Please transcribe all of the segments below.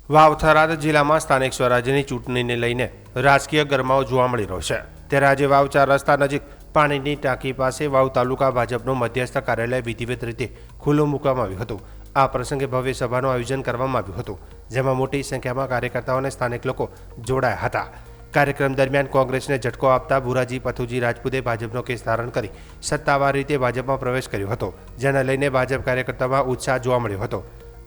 વાવ થરાદ જિલ્લામાં સ્થાનિક સ્વરાજ્યની ચૂંટણીને લઈને રાજકીય ગરમાવો જોવા મળી રહ્યો છે। ત્યારે આજે વાવ 4 રસ્તા નજીક પાણીની ટાંકી પાસે વાવ તાલુકા ભાજપનું મધ્યસ્થ કાર્યાલય વિધિવત રીતે ખુલ્લું મૂકવામાં આવ્યું હતું। આ પ્રસંગે ભવ્ય સભાનું આયોજન કરવામાં આવ્યું હતું, જેમાં મોટી સંખ્યામાં કાર્યકર્તાઓ અને સ્થાનિક લોકો જોડાયા હતા। કાર્યક્રમ દરમિયાન કોંગ્રેસને ઝટકો આપતા ભુરાજી પથુજી રાજપૂતે ભાજપનો કેસ ધારણ કરી સત્તાવાર રીતે ભાજપમાં પ્રવેશ કર્યો હતો, જેને લઈને ભાજપ કાર્યકર્તાઓમાં ઉત્સાહ જોવા મળ્યો હતો।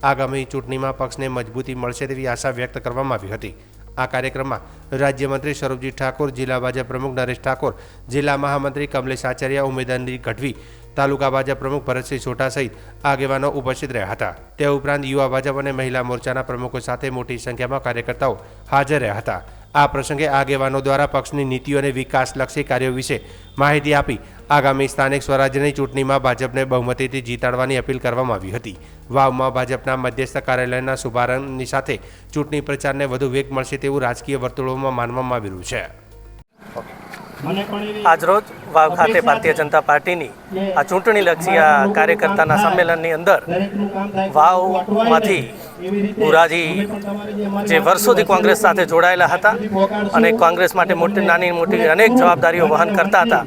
આગામી ચૂંટણીમાં પક્ષને મજબૂતી મળશે તેવી આશા વ્યક્ત કરવામાં આવી હતી। આ કાર્યક્રમમાં રાજ્યમંત્રી સ્વરૂપજી ઠાકોર, જિલ્લા ભાજપ પ્રમુખ નરેશ ઠાકોર, જિલ્લા મહામંત્રી કમલેશ આચાર્ય, ઉમેદનરી ગઢવી, તાલુકા ભાજપ પ્રમુખ ભરતસિંહ સોઢા સહિત આગેવાનો ઉપસ્થિત રહ્યા હતા। તે ઉપરાંત યુવા ભાજપ અને મહિલા મોરચાના પ્રમુખો સાથે મોટી સંખ્યામાં કાર્યકર્તાઓ હાજર રહ્યા હતા। આ પ્રસંગે આગેવાનો દ્વારા પક્ષની નીતિઓ અને વિકાસલક્ષી કાર્યો વિશે માહિતી આપી આગામી સ્થાનિક સ્વરાજ્યની ચૂંટણીમાં ભાજપને બહુમતીથી જીતાડવાની અપીલ કરવામાં આવી હતી। વાવમાં ભાજપના મધ્યસ્થ કાર્યાલયના શુભારંભની સાથે ચૂંટણી પ્રચારને વધુ વેગ મળશે તેવું રાજકીય વર્તુળોમાં માનવામાં આવી રહ્યું છે। આજરોજ વાવ ખાતે ભારતીય જનતા પાર્ટીની આ ચૂંટણીલક્ષી આ કાર્યકર્તાના સંમેલનની અંદર વાવમાંથી ભુરાજી જે વર્ષોથી કોંગ્રેસ સાથે જોડાયેલા હતા અને કોંગ્રેસ માટે નાની મોટી અનેક જવાબદારીઓ વહન કરતા હતા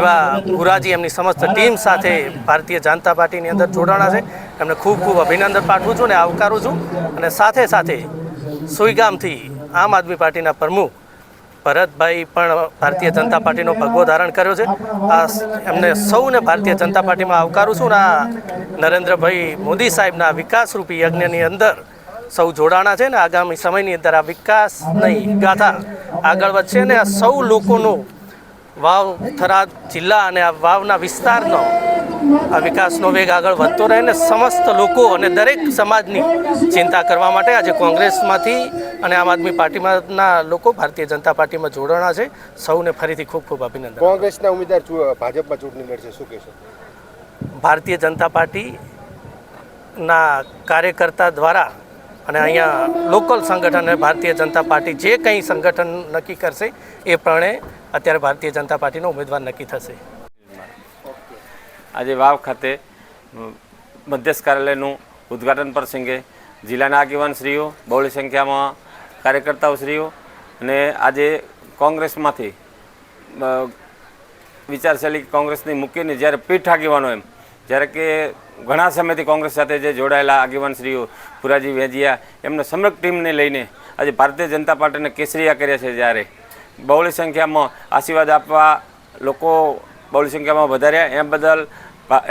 એવા ભુરાજી એમની સમસ્ત ટીમ સાથે ભારતીય જનતા પાર્ટીની અંદર જોડાણા છે। એમને ખૂબ ખૂબ અભિનંદન પાઠવું છું અને આવકારું છું। અને સાથે સાથે સુઈગામથી આમ આદમી પાર્ટીના પ્રમુખ ભરતભાઈ પણ ભારતીય જનતા પાર્ટીનો ભગવો ધારણ કર્યો છે। આ એમને સૌને ભારતીય જનતા પાર્ટીમાં આવકારું છું। આ નરેન્દ્રભાઈ મોદી સાહેબના વિકાસરૂપી યજ્ઞની અંદર સૌ જોડાણા છે ને આગામી સમયની અંદર આ વિકાસની ગાથા આગળ વધશે ને આ સૌ લોકોનો વાવ થરાદ જિલ્લા અને આ વાવના વિસ્તારનો આ વિકાસનો વેગ આગળ વધતો રહે ને સમસ્ત લોકો અને દરેક સમાજની ચિંતા કરવા માટે આજે કોંગ્રેસમાંથી અને આમ આદમી પાર્ટીમાંના લોકો ભારતીય જનતા પાર્ટીમાં જોડાણા છે। સૌને ફરીથી ખૂબ ખૂબ અભિનંદન। કોંગ્રેસના ઉમેદવાર ભાજપમાં ચૂંટણી લડશે, શું કહેશો? ભારતીય જનતા પાર્ટીના કાર્યકર્તા દ્વારા અને અહીંયા લોકલ સંગઠન અને ભારતીય જનતા પાર્ટી જે કંઈ સંગઠન નક્કી કરશે એ પ્રમાણે અત્યારે ભારતીય જનતા પાર્ટીનો ઉમેદવાર નક્કી થશે। આજે વાવ ખાતે મધ્યસ્થ કાર્યાલયનું ઉદ્ઘાટન પ્રસંગે જિલ્લાના આગેવાનશ્રીઓ, બહોળી સંખ્યામાં કાર્યકર્તાઓશ્રીઓ અને આજે કોંગ્રેસમાંથી વિચારશૈલી કોંગ્રેસની મૂકીને જ્યારે પીઠ આગેવાનો એમ જ્યારે કે ઘણા સમયથી કોંગ્રેસ સાથે જે જોડાયેલા આગેવાનશ્રીઓ ભુરાજી વેજિયા એમને સમગ્ર ટીમને લઈને આજે ભારતીય જનતા પાર્ટીને કેસરીયા કર્યા છે। જ્યારે બહોળી સંખ્યામાં આશીર્વાદ આપવા લોકો બહોળી સંખ્યામાં વધાર્યા એમ બદલ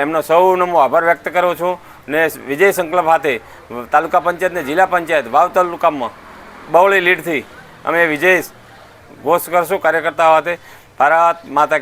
એમનો સૌનો હું આભાર વ્યક્ત કરું છું। ને વિજય સંકલ્પ હાથે તાલુકા પંચાયત ને જિલ્લા પંચાયત વાવ તાલુકામાં બહોળી લીડથી અમે વિજય ઘોષ કરશું કાર્યકર્તાઓ હાથે। ભારત માતા